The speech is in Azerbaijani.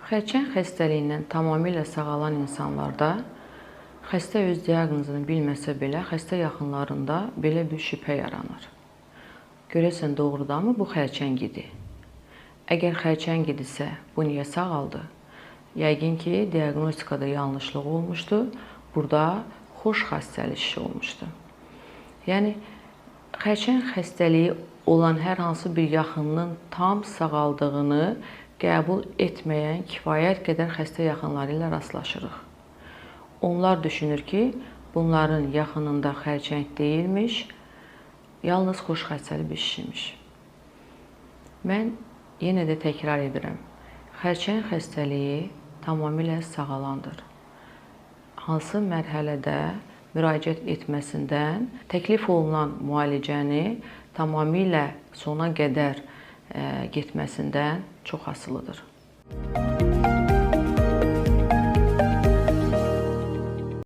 Xərçəng xəstəliyindən tamamilə sağalan insanlarda xəstə öz diaqnozunu bilməsə belə, xəstə yaxınlarında belə bir şübhə yaranır. Görəsən doğrudanmı bu xərçəng idi? Əgər xərçəng idisə, bu niyə sağaldı? Yəqin ki, diaqnostikada yanlışlıq olmuşdu. Burada xoş xəstəlik işi olmuşdu. Yəni, xərçəng xəstəliyi olan hər hansı bir yaxınının tam sağaldığını qəbul etməyən kifayət qədər xəstə yaxınları ilə rastlaşırıq. Onlar düşünür ki, bunların yaxınında xərçəng deyilmiş, yalnız xoş xəstəlik bir işiymiş. Mən yenə də təkrar edirəm. Xərçəng xəstəliyi tamamilə sağalandır. Hansı mərhələdə müraciət etməsindən təklif olunan müalicəni tamamilə sona qədər getməsindən çox asılıdır.